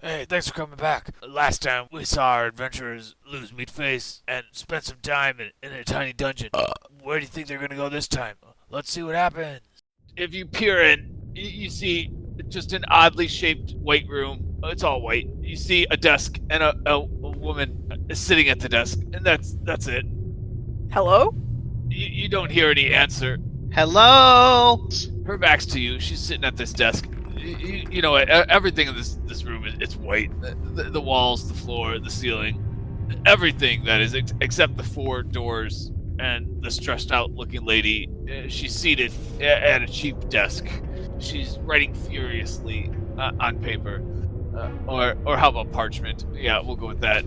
Hey, thanks for coming back. Last time we saw our adventurers lose Meatface and spent some time in a tiny dungeon. Where do you think they're gonna go this time? Let's see what happens. If you peer in, you see just an oddly shaped white room. It's all white. You see a desk and a woman sitting at the desk, and that's it. Hello? You don't hear any answer. Hello? Her back's to you. She's sitting at this desk. You know, everything in this room it's white. The walls, the floor, the ceiling, everything that is except the four doors and the stressed out looking lady. She's seated at a cheap desk. She's writing furiously on paper. Or how about parchment? Yeah, we'll go with that.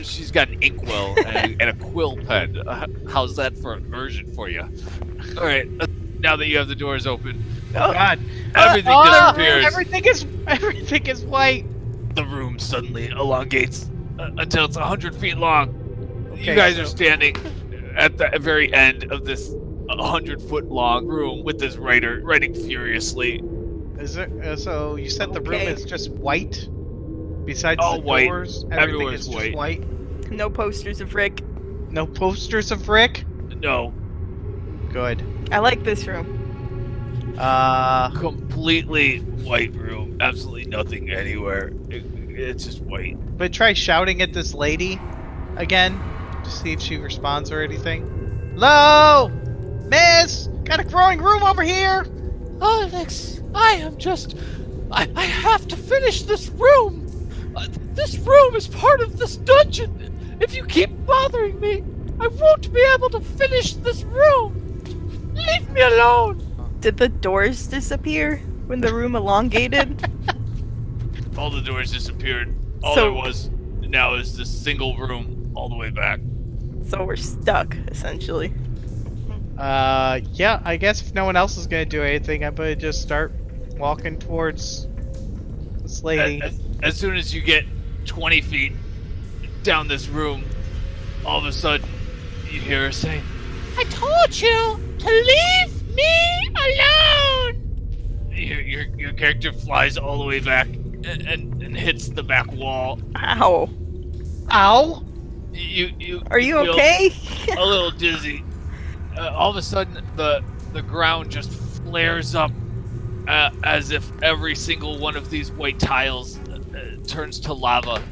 She's got an inkwell and a quill pen. How's that for immersion for you? All right, now that you have the doors open, Oh God! everything disappears. Everything is white. The room suddenly elongates until it's 100 feet long. Okay, You guys are standing at the very end of this 100-foot long room with this writer writing furiously. Is it? So you said the room Okay. is just white. Besides All the white. doors, everything Everywhere's is just white. white. No posters of Rick. No posters of Rick. No, Good. I like this room. completely white room. Absolutely nothing anywhere. It's just white. But try shouting at this lady again to see if she responds or anything. Hello, Miss. Got a growing room over here. Alex, I have to finish this room. This room is part of this dungeon. If you keep bothering me, I won't be able to finish this room. Leave me alone. Did the doors disappear when the room elongated? All the doors disappeared. All So- there was now is this single room all the way back. So we're stuck, essentially. Yeah. I guess if no one else is gonna do anything, I'm gonna just start walking towards this lady. As soon as you get 20 feet down this room, all of a sudden you hear her say, I told you to leave me alone. your character flies all the way back and hits the back wall. Ow. Ow! You Are you feel okay? a little dizzy. All of a sudden, the ground just flares up as if every single one of these white tiles turns to lava.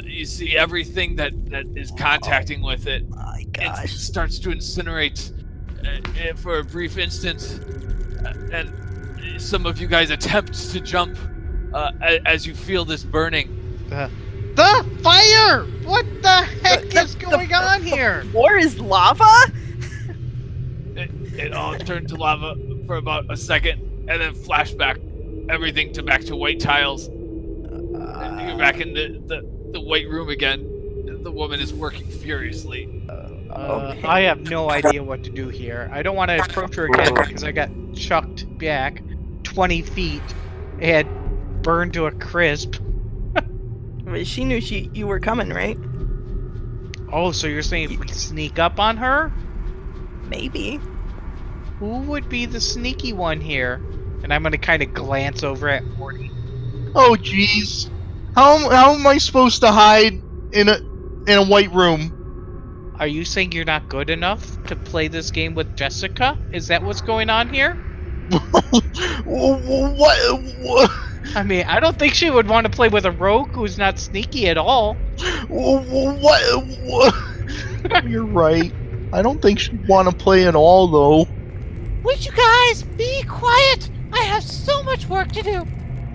You see everything that is contacting with it. My It gosh. starts to incinerate for a brief instant, and some of you guys attempt to jump as you feel this burning. The fire! What the heck is going on here? Floor is lava? It all turned to lava for about a second, and then flashback everything back to white tiles. You're back in the white room again. The woman is working furiously. Okay. I have no idea what to do here. I don't want to approach her again because I got chucked back 20 feet and burned to a crisp. But she knew you were coming, right? Oh, so you're saying if we sneak up on her? Maybe. Who would be the sneaky one here? And I'm gonna kind of glance over at Morty. Oh jeez. How am I supposed to hide in a white room? Are you saying you're not good enough to play this game with Jessica? Is that what's going on here? what? I mean, I don't think she would want to play with a rogue who's not sneaky at all. What? You're right. I don't think she'd want to play at all, though. Would you guys be quiet? I have so much work to do.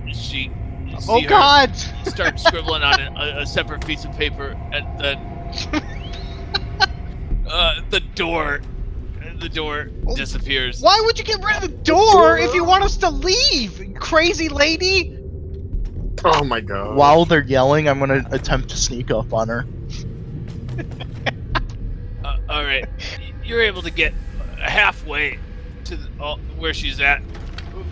You Oh see her God! start scribbling on a separate piece of paper, and then the door disappears. Why would you get rid of the door if you want us to leave, you crazy lady? Oh my god. While they're yelling, I'm gonna attempt to sneak up on her. All right, you're able to get halfway to where she's at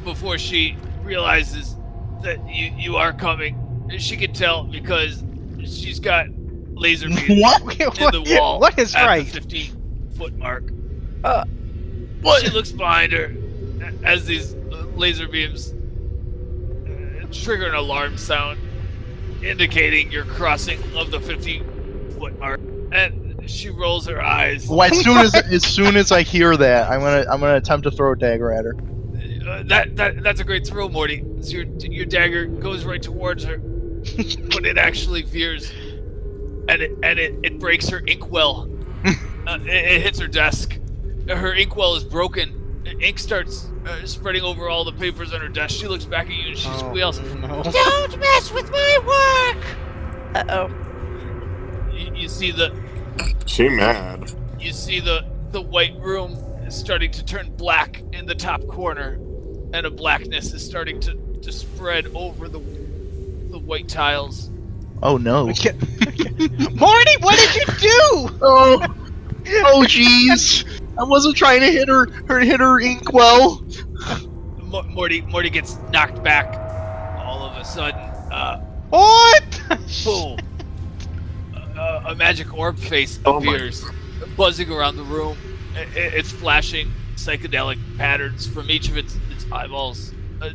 before she realizes that you are coming. She can tell because she's got laser beams What? in the wall What is at right? the 15-foot mark. What? She looks behind her as these laser beams trigger an alarm sound. indicating your crossing of the 50-foot mark. And she rolls her eyes. Well, as soon as I hear that, I'm gonna attempt to throw a dagger at her. That's a great throw, Morty. So your dagger goes right towards her, but it actually veers, and it breaks her inkwell. It hits her desk. Her inkwell is broken. Ink starts spreading over all the papers on her desk. She looks back at you and she squeals, No. Don't mess with my work! Uh-oh. You see the She mad. you see the white room is starting to turn black in the top corner, and a blackness is starting to spread over the white tiles. Oh no. Morty, what did you do? Oh jeez. I wasn't trying to hit her inkwell. Morty gets knocked back. All of a sudden, What? boom! A magic orb face Oh my appears, buzzing around the room. It's flashing psychedelic patterns from each of its eyeballs,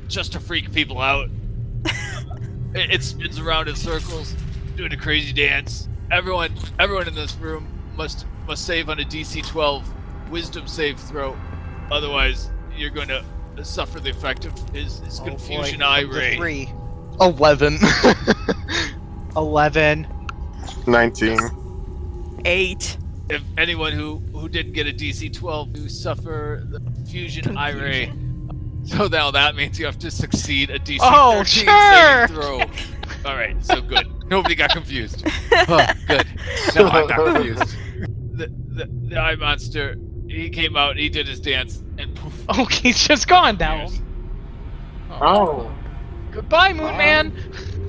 just to freak people out. It spins around in circles, doing a crazy dance. Everyone in this room must save on a DC 12 Wisdom save throw, otherwise you're going to suffer the effect of his confusion eye ray. 3. 11. 11. 19. 8. If anyone who didn't get a DC 12, you suffer the confusion eye ray. So now that means you have to succeed a DC 13 sure. saving throw. All right, so good. Nobody got confused. Oh, good. No, I'm not confused. The eye monster, he came out, he did his dance, and poof. Oh, he's just gone now. Oh. Goodbye, Moon Man.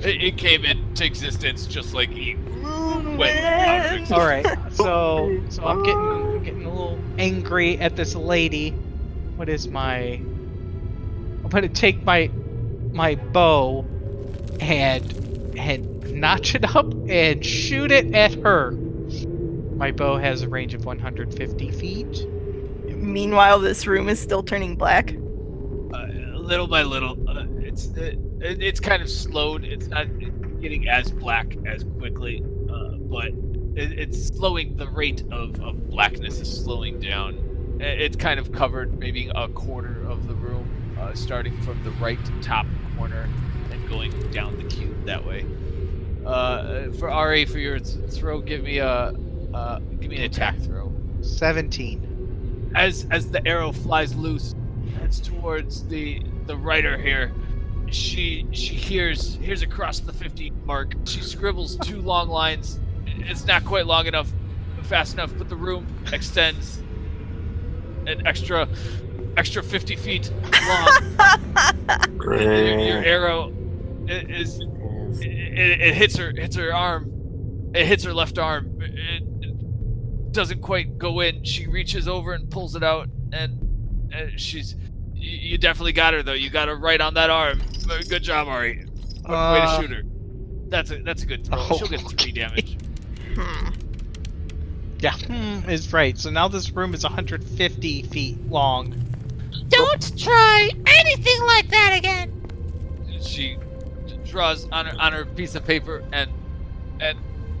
It came into existence just like he went out of existence. All right, so I'm getting a little angry at this lady. What is I'm gonna take my bow and notch it up and shoot it at her. My bow has a range of 150 feet. Meanwhile, this room is still turning black. Little by little, it's kind of slowed. It's not getting as black as quickly, but it's slowing. The rate of blackness is slowing down. It's kind of covered maybe a quarter of the room, starting from the right top corner and going down the cube that way. For RA, for your throw, give me an attack throw. 17. As the arrow flies loose, heads towards the writer here. She hears across the 50 mark. She scribbles 2 long lines. It's not quite long enough, fast enough, but the room extends an extra 50 feet long. Great. Your arrow it hits her arm. It hits her left arm. It doesn't quite go in. She reaches over and pulls it out, and you definitely got her though. You got her right on that arm. Good job, Ari. Way to shoot her. That's a good throw. Oh, She'll get 3 damage. Yeah, is right. So now this room is 150 feet long. Don't try anything like that again! She draws on her piece of paper, and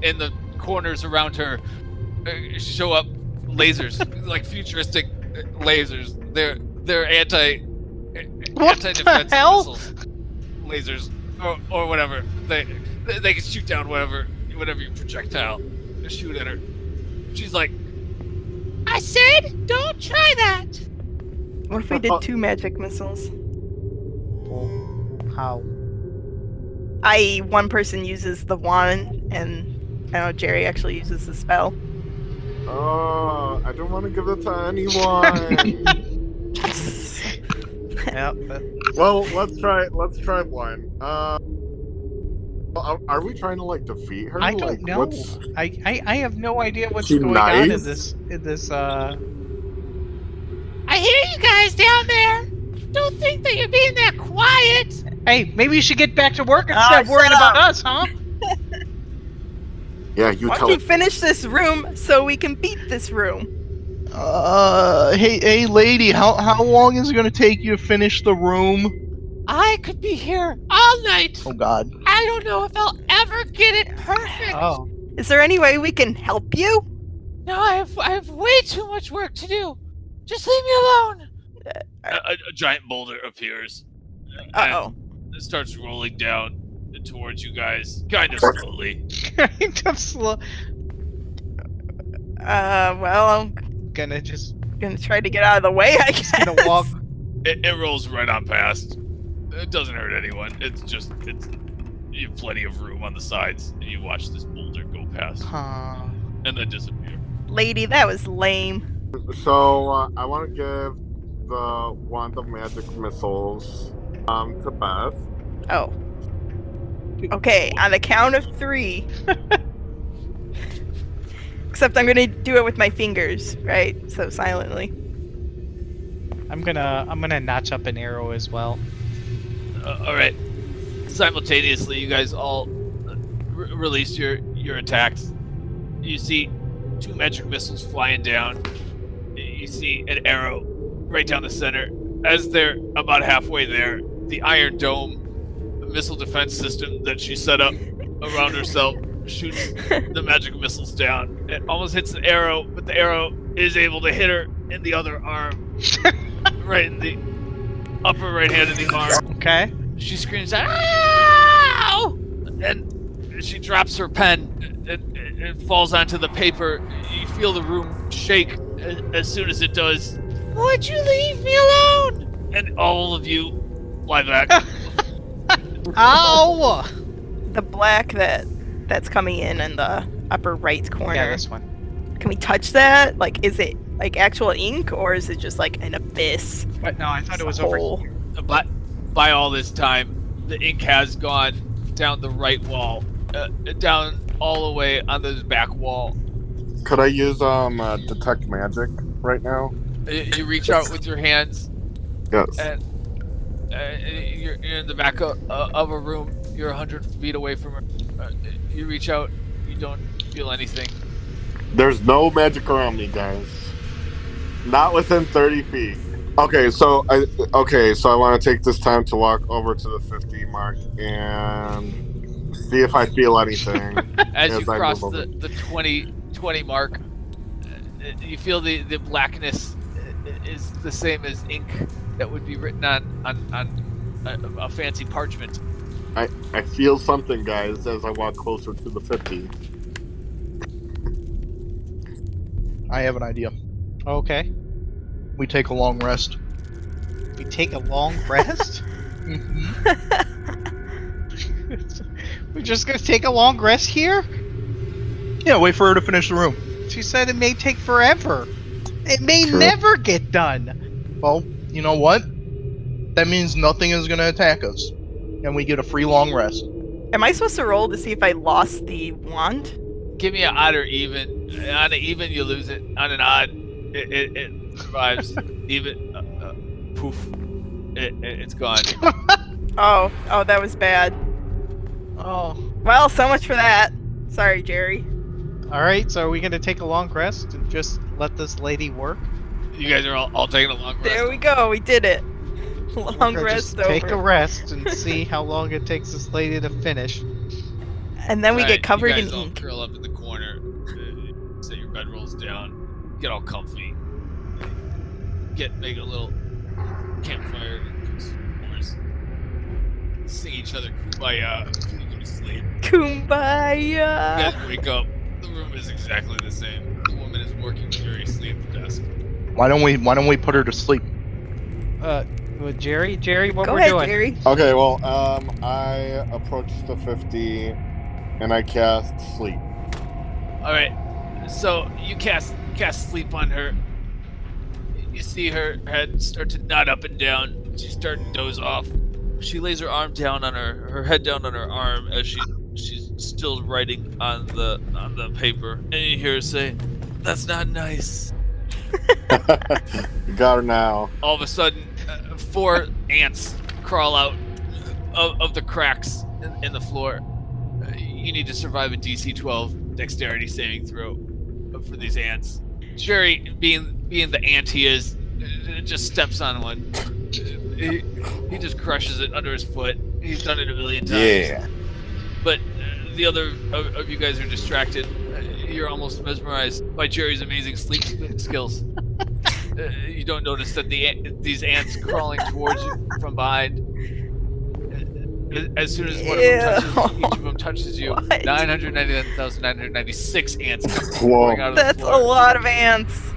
in the corners around her show up lasers, like futuristic lasers. They're anti-defense missiles, lasers, or whatever. They can shoot down whatever you projectile. Shoot at her. She's like, I said, don't try that! What if we did 2 magic missiles? How? I.e., one person uses the wand, and I know Jerry actually uses the spell. Oh, I don't want to give it to anyone. Yeah. Well, let's try one. Are we trying to like defeat her? I don't Like, know. what's- I have no idea what's She going on in nice? this. I hear you guys down there! Don't think that you're being that quiet! Hey, maybe you should get back to work instead of worrying shut about up. us, huh? Yeah, you Why tell. don't you finish this room so we can beat this room? Hey lady, how long is it gonna take you to finish the room? I could be here all night. Oh God. I don't know if I'll ever get it perfect. Oh. Is there any way we can help you? No, I have way too much work to do. Just leave me alone. A giant boulder appears. Uh-oh. And it starts rolling down towards you guys, kind of slowly. Kind of slow. Well, I'm Gonna just gonna try to get out of the way, I guess. gonna walk. It rolls right on past. It doesn't hurt anyone. It's you have plenty of room on the sides, and you watch this boulder go past and then disappear. Lady, that was lame. So I want to give the wand of magic missiles to Beth. Oh. Okay, on the count of 3. Except I'm gonna do it with my fingers, right? So silently. I'm gonna notch up an arrow as well. All right. Simultaneously, you guys all release your attacks. You see 2 magic missiles flying down. You see an arrow right down the center. As they're about halfway there, the Iron Dome missile defense system that she set up around herself shoots the magic missiles down. It almost hits the arrow, but the arrow is able to hit her in the other arm, right in the upper right hand of the arm. Okay. She screams, "Ow!" And she drops her pen and falls onto the paper. You feel the room shake as soon as it does. Would you leave me alone? And all of you lie back. Ow! The black that's coming in the upper right corner. Yeah, this one. Can we touch that? Like, is it like actual ink, or is it just like an abyss? But no, I thought it was It's a over hole. here. But by all this time, the ink has gone down the right wall, down all the way on the back wall. Could I use detect magic right now? You reach out with your hands, Yes. and you're in the back of a room. You're 100 feet away from her. You reach out. You don't feel anything. There's no magic around me, guys. Not within 30 feet. Okay, so I want to take this time to walk over to the 50 mark and see if I feel anything. As you As I cross move over. the 20 mark, you feel the blackness is the same as ink that would be written on a fancy parchment. I feel something, guys, as I walk closer to the 50. I have an idea. Okay. We take a long rest. We take a long rest? We're just gonna take a long rest here? Yeah, wait for her to finish the room. She said it may take forever. It may True. never get done. Well, you know what? That means nothing is gonna attack us. And we get a free long rest. Am I supposed to roll to see if I lost the wand? Give me an odd or even. On an even, you lose it. On an odd, it survives. Even, poof, it's gone. Oh, that was bad. Oh. Well, so much for that. Sorry, Jerry. Alright, so are we gonna take a long rest and just let this lady work? You guys are all taking a long rest. There we go. We did it. We're Long gonna rest just over. take a rest and see how long it takes this lady to finish. And then we Alright, get covered you in guys all ink. curl up in the corner. Set your bedrolls down. Get all comfy. Make a little campfire. Cook some s'mores, sing each other kumbaya. You go to sleep. Kumbaya. You guys wake up. The room is exactly the same. The woman is working furiously at the desk. Why don't we put her to sleep? With Jerry, what Go we're ahead, doing? Jerry. Okay, well, I approach the 50 and I cast sleep. All right. So you cast sleep on her. You see her head start to nod up and down. She's starting to doze off. She lays her arm down on her head down on her arm as she's still writing on the paper. And you hear her say, "That's not nice." You got her now. All of a sudden, 4 ants crawl out of the cracks in the floor. You need to survive a DC 12 dexterity saving throw for these ants. Jerry, being the ant he is, just steps on one. he just crushes it under his foot. He's done it a million times. Yeah. But the other of you guys are distracted. You're almost mesmerized by Jerry's amazing sleep skills. You don't notice that these ants crawling towards you from behind. As soon as one of them touches, each of them touches you, What? 999,996 ants come Whoa. pouring out of the That's floor. a lot of ants.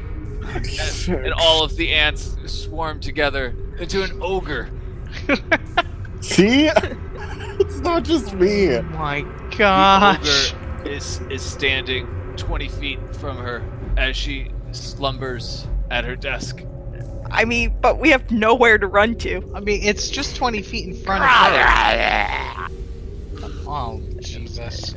And all of the ants swarm together into an ogre. See? It's not just me. Oh my The gosh. ogre is standing 20 feet from her as she slumbers at her desk. I mean, but we have nowhere to run to. I mean, it's just 20 feet in front of her. Oh, Jesus.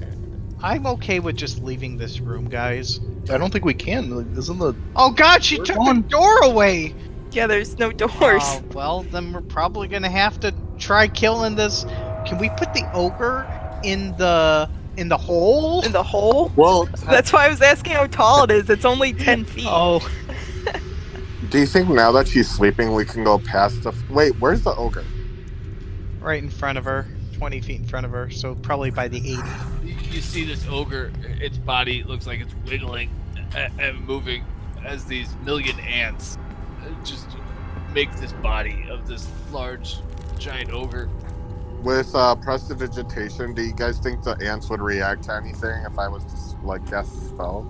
I'm okay with just leaving this room, guys. I don't think we can. Like, isn't the Oh god, she took the door away! Yeah, there's no doors. Well, then we're probably gonna have to try killing this. Can we put the ogre in the hole? In the hole? Well, That's why I was asking how tall it is. It's only 10 feet. Oh, do you think now that she's sleeping, we can go past the? Wait, where's the ogre? right in front of her. 20 feet in front of her, so probably by the 80. You see this ogre, its body looks like it's wiggling and moving as these million ants just make this body of this large, giant ogre. With prestidigitation, do you guys think the ants would react to anything if I was to cast a spell?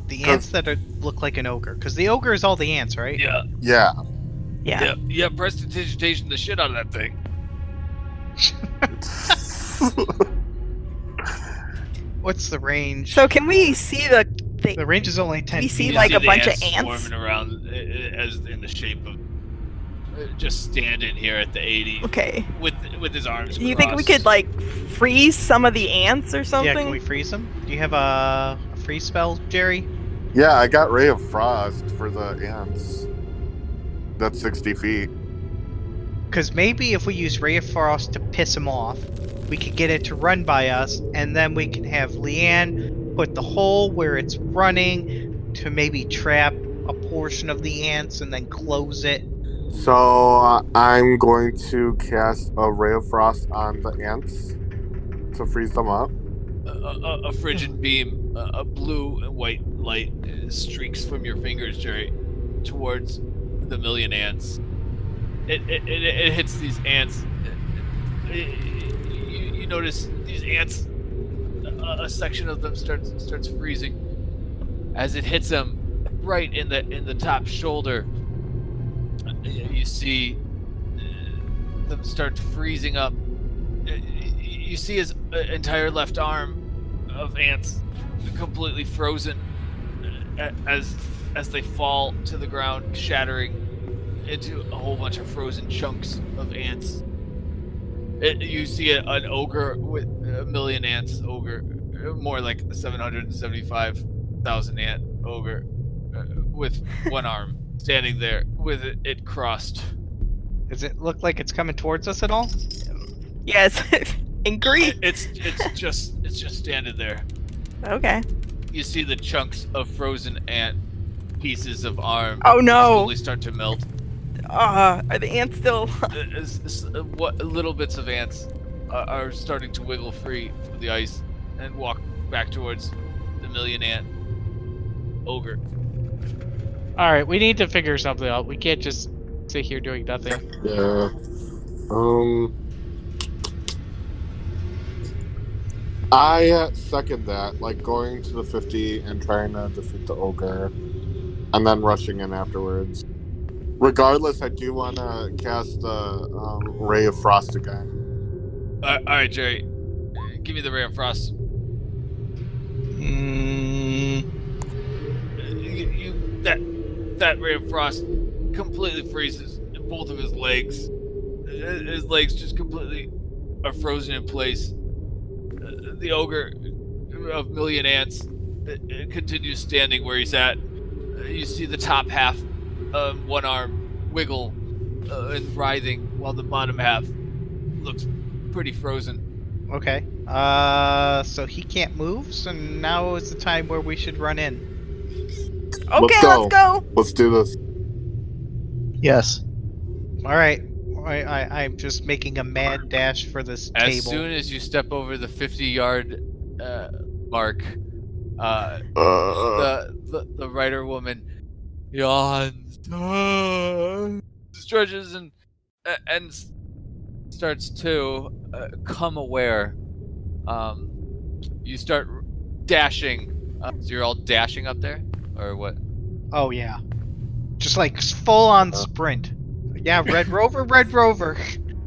The ants that look like an ogre, because the ogre is all the ants, right? Yeah, Yeah. Yeah. prestidigitation the shit out of that thing. What's the range? So can we see the The range is only 10 We see, feet. You like, see a the bunch of ants ants? swarming around as in the shape of just standing here at the 80 Okay. with his arms. Do you think we crossed. could freeze some of the ants or something? Yeah, can we freeze them? Do you have a freeze spell, Jerry? Yeah, I got Ray of Frost for the ants. That's 60 feet. Because maybe if we use Ray of Frost to piss him off, we could get it to run by us, and then we can have Leanne put the hole where it's running to maybe trap a portion of the ants and then close it. So I'm going to cast a Ray of Frost on the ants to freeze them up. A frigid beam, a blue and white light streaks from your fingers, Jerry, towards the million ants. It hits these ants. You notice these ants. A section of them starts freezing as it hits them right in the top shoulder. You see them start freezing up. You see his entire left arm of ants completely frozen as they fall to the ground, shattering into a whole bunch of frozen chunks of ants. You see an ogre with a million ants, more like 775,000 ant ogre with one arm standing there with it crossed. Does it look like it's coming towards us at all? Yes. Angry. It's just standing there. Okay. You see the chunks of frozen ant pieces of arm Oh no. slowly start to melt. Are the ants still? What little bits of ants are starting to wiggle free from the ice and walk back towards the million ant ogre. Alright, we need to figure something out. We can't just sit here doing nothing. Yeah. I second that, going to the 50 and trying to defeat the ogre, and then rushing in afterwards. Regardless, I do want to cast the Ray of Frost again. All right, Jerry, give me the Ray of Frost. That Ray of Frost completely freezes both of his legs. His legs just completely are frozen in place. The ogre of million ants continues standing where he's at. You see the top half of one arm wiggle and writhing, while the bottom half looks pretty frozen. Okay. So he can't move, so now is the time where we should run in. Okay, go. let's go. Let's do this. yes? All right. I'm just making a mad dash for this As table. soon as you step over the 50-yard mark, Uh, the writer woman yawns, stretches, and starts to come aware. You start dashing. So you're all dashing up there, or what? Oh yeah, just like full on sprint. Yeah, Red Rover, Red Rover.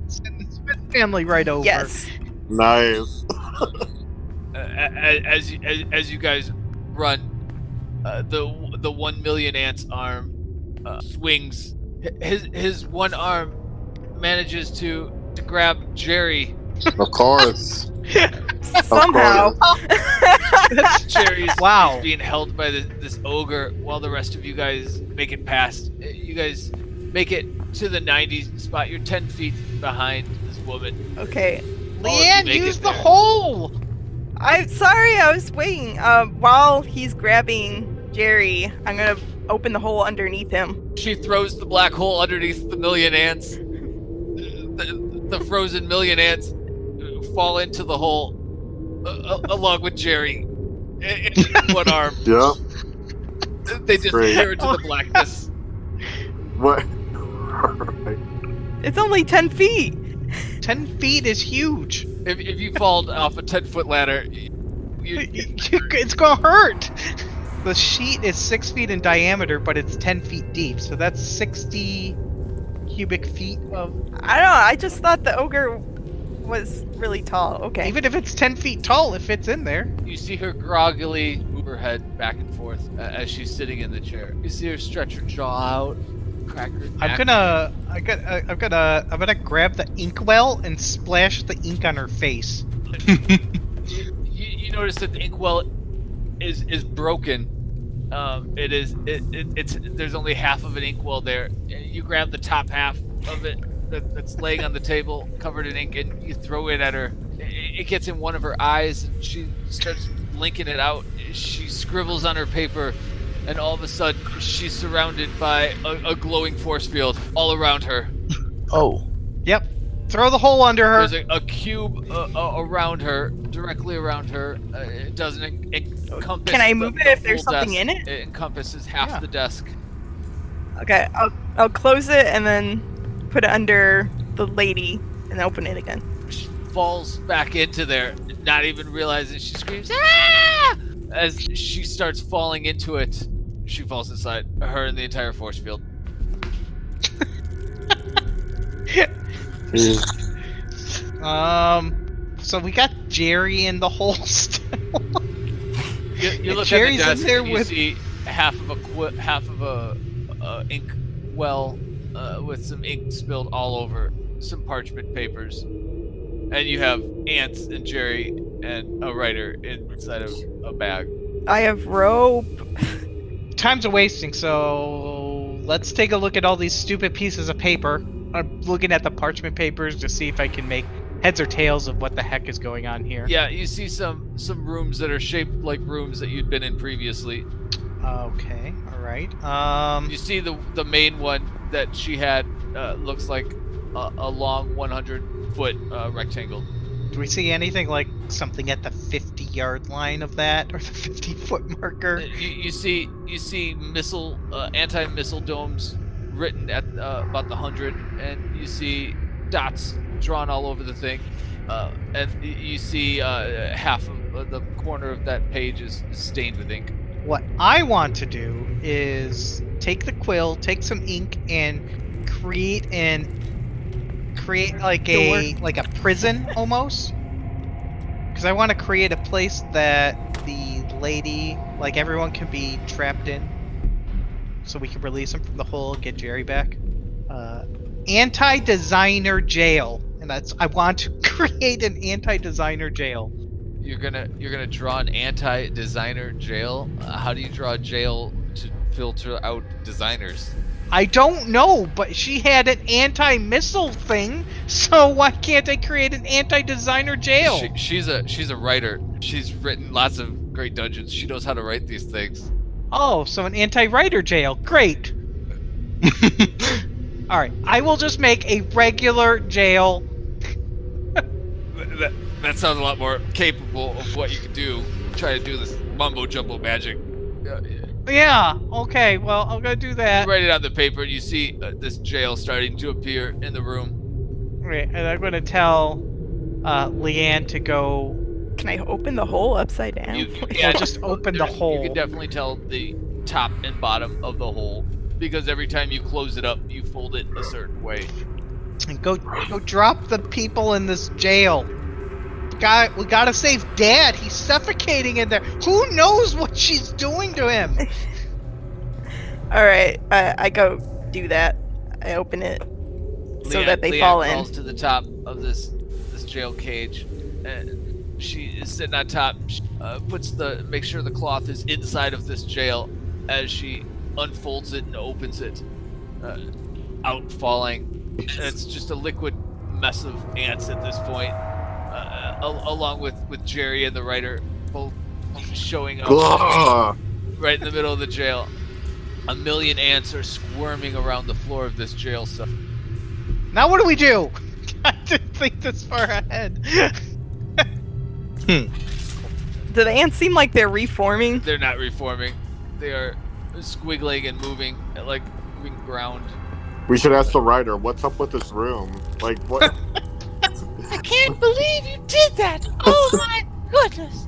Send the family right over. Yes. nice. As you guys run, the 1,000,000 ants arm swings. His one arm manages to grab Jerry. Of course. Somehow. Jerry is Wow. being held by this ogre while the rest of you guys make it past. You guys make it to the 90 spot. You're 10 feet behind this woman. Okay. Leanne, make use it the there. hole. I'm sorry, I was waiting. While he's grabbing Jerry, I'm gonna open the hole underneath him. She throws the black hole underneath the million ants. The frozen million ants fall into the hole along with Jerry in one arm. Yep. They disappear Great. into the blackness. What? It's only 10 feet. 10 feet is huge. If you fall off a 10-foot ladder, It's gonna hurt. The sheet is 6 feet in diameter, but it's 10 feet deep, so that's 60 cubic feet of. I don't know, I just thought the ogre was really tall. Okay. Even if it's 10 feet tall, it fits in there. you see her groggily move her head back and forth as she's sitting in the chair. You see her stretch her jaw out, crack her I'm neck. gonna grab the inkwell and splash the ink on her face. You notice that the inkwell is broken. It's there's only half of an inkwell there. You grab the top half of it that's laying on the table, covered in ink, and you throw it at her. It gets in one of her eyes, and she starts blinking it out. She scribbles on her paper, and all of a sudden, she's surrounded by a glowing force field all around her. Oh. Yep. Throw the hole under her. There's a cube around her, directly around her. It doesn't encompass. Can I move the it if there's full something desk. in it? It encompasses half Yeah. the desk. Okay, I'll close it and then put it under the lady and open it again. She falls back into there, not even realizing. She screams, "Ah!" As she starts falling into it. She falls inside her and the entire force field. So we got Jerry in the hole still. You look Jerry's at in the desk there and you with- see half of a ink well with some ink spilled all over, some parchment papers, and you have ants and Jerry and a writer inside of a bag. I have rope. Time's a wasting, so let's take a look at all these stupid pieces of paper. I'm looking at the parchment papers to see if I can make heads or tails of what the heck is going on here. Yeah, you see some rooms that are shaped like rooms that you'd been in previously. Okay, all right. You see the main one that she had looks like a long 100-foot rectangle. Do we see anything like something at the 50-yard line of that, or the 50-foot marker? You see missile anti-missile domes written at about the 100, and you see dots drawn all over the thing, and you see half of the corner of that page is stained with ink. What I want to do is take the quill, take some ink, and create like a prison almost. Because I want to create a place that the lady, like everyone, can be trapped in, so we can release them from the hole and get Jerry back. Anti-designer jail, and I want to create an anti-designer jail. You're gonna draw an anti-designer jail. How do you draw a jail to filter out designers? I don't know, but she had an anti-missile thing, so why can't I create an anti-designer jail? She's a writer. She's written lots of great dungeons. She knows how to write these things. Oh, so an anti-writer jail. Great. All right, I will just make a regular jail. That sounds a lot more capable of what you could do. Try to do this mumbo jumbo magic. Yeah. Okay. Well, I'm gonna do You that. write it on the paper, and you see this jail starting to appear in the room. Right, and I'm gonna tell Leanne to go. Can I open the hole upside down? You Well, can just open the You hole. can definitely tell the top and bottom of the hole because every time you close it up, you fold it a certain way. And go drop the people in this jail. We gotta save Dad. He's suffocating in there. Who knows what she's doing to him? All right, I go do that. I open it so that they Leanne fall in. crawls to the top of this jail cage, and she is sitting on top. She, makes sure the cloth is inside of this jail as she unfolds it and opens it, out falling. And it's just a liquid mess of ants at this point, along with Jerry and the writer both showing up Ugh. right in the middle of the jail. A million ants are squirming around the floor of this jail cell. Now what do we do? I didn't think this far ahead. Do the ants seem like they're reforming? They're not reforming. They are squiggling and moving like moving ground. We should ask the writer, what's up with this room? Like, what? I can't believe you did that! Oh my goodness!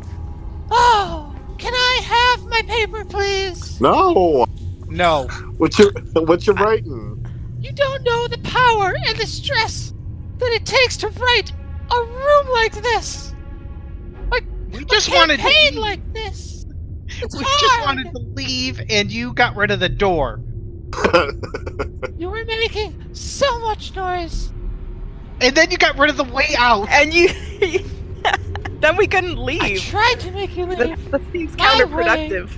Oh, can I have my paper, please? No! No. What you writing? You don't know the power and the stress that it takes to write a room like this. We A just wanted to campaign leave. like this. It's We hard. just wanted to leave, and you got rid of the door. You were making so much noise. And then you got rid of the way out. And you. Then we couldn't I leave. tried to make you leave. That seems My counterproductive.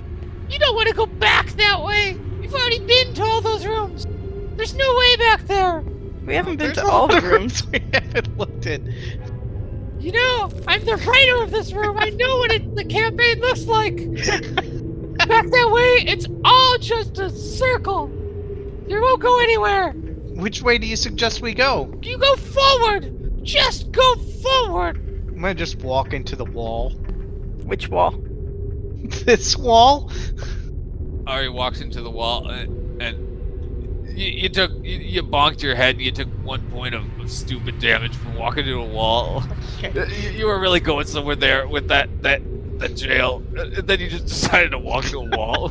You don't want to go back that way. You've already been to all those rooms. There's no way back there. We haven't been There's to a all lot the of rooms. we haven't looked in. You know, I'm the writer of this room. I know what the campaign looks like. Back that way, it's all just a circle. You won't go anywhere. Which way do you suggest we go? You go forward. Just go forward. I'm gonna just walk into the wall. Which wall? This wall? Ari walks into the wall, and you bonked your head, and you took 1 point of stupid damage from walking into a wall. Okay. You were really going somewhere there with that jail, and then you just decided to walk into a wall.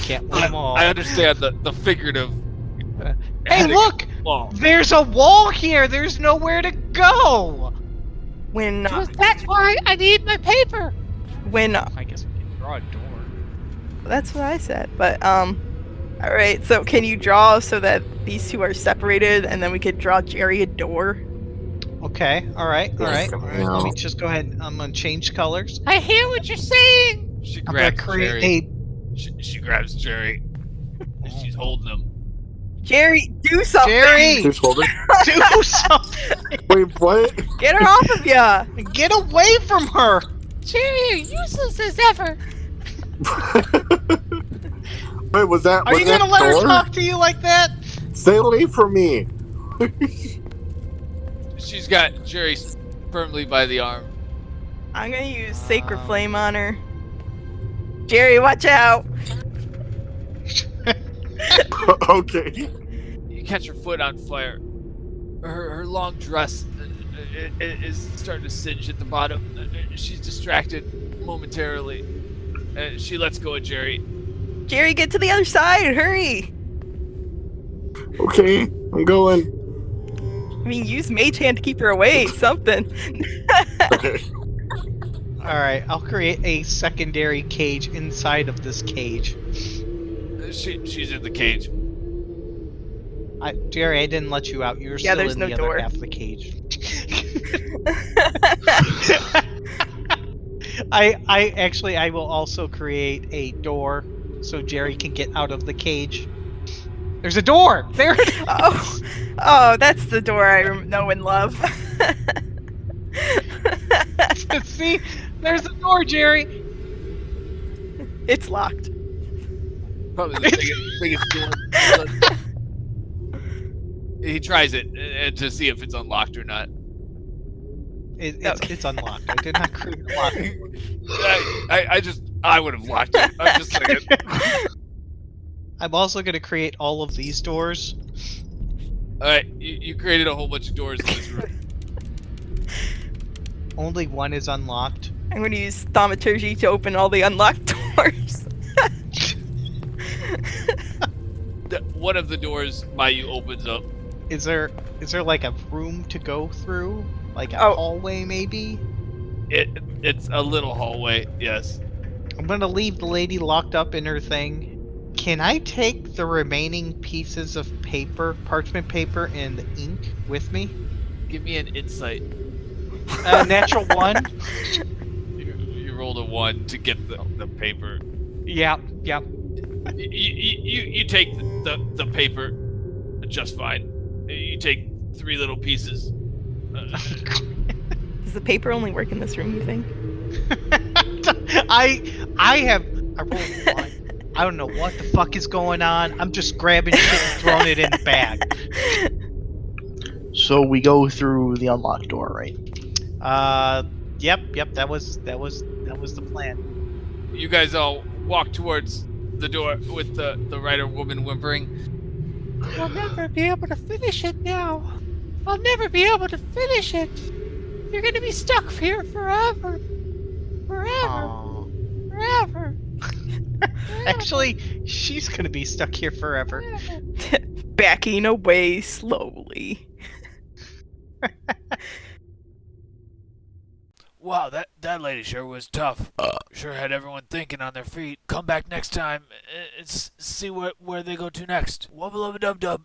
Can't win them all. I understand the figurative. Hey, heading look! wall. There's a wall here! There's nowhere to go! When That's why I need my paper. I guess we can draw a door. that's what I said. But all right. So can you draw so that these two are separated, and then we could draw Jerry a door? Okay, alright. No. Let me just go ahead. I'm gonna change colors. I hear what you're saying. She I'm gonna grabs create Jerry. She grabs Jerry, and she's holding him. Jerry, do something. Jerry! Who's holding? Do something! Wait, what? Get her off of ya. Get away from her! Jerry, you're useless as ever. Wait, was that? Are was you that gonna let her door? talk to you like that? Stay away from me. She's got Jerry firmly by the arm. I'm gonna use Sacred Flame on her. Jerry, watch out. Okay. You catch her foot on fire. Her long dress is starting to singe at the bottom. She's distracted momentarily. And she lets go of Jerry. Jerry, get to the other side. Hurry. Okay, I'm going. I mean, use Mage Hand to keep her away. Something. Okay. Alright, I'll create a secondary cage inside of this cage. She's in the cage. Jerry, I didn't let you out. You're Yeah, still there's in no the door. other half of the cage. I will also create a door so Jerry can get out of the cage. There's a door! There it is! Oh, that's the door I know and love. See? There's the door, Jerry! It's locked. Probably the biggest door. He tries it to see if it's unlocked or not. Okay. It's unlocked. I did not create a lock. I would have locked it. I'm just saying. I'm also going to create all of these doors. All right, you created a whole bunch of doors in this room. Only one is unlocked. I'm going to use thaumaturgy to open all the unlocked doors. One of the doors by you opens up. Is there like a room to go through? Like a hallway, maybe? It's a little hallway. Yes. I'm gonna leave the lady locked up in her thing. Can I take the remaining pieces of paper, parchment paper, and the ink with me? Give me an insight. Natural 1. You rolled a 1 to get the paper. Yeah. You take the paper just fine. You take 3 little pieces. Does the paper only work in this room, you think? I rolled 1. I don't know what the fuck is going on. I'm just grabbing shit and throwing it in the bag. So we go through the unlocked door, right? Yep. That was the plan. You guys all walk towards the door with the writer woman whimpering. I'll never be able to finish it now. I'll never be able to finish it. You're gonna be stuck here forever. Forever. Aw. Forever. Actually, she's gonna be stuck here forever. Backing away slowly. Wow, that lady sure was tough. Sure had everyone thinking on their feet. Come back next time and see where they go to next. Wubba lubba dub dub.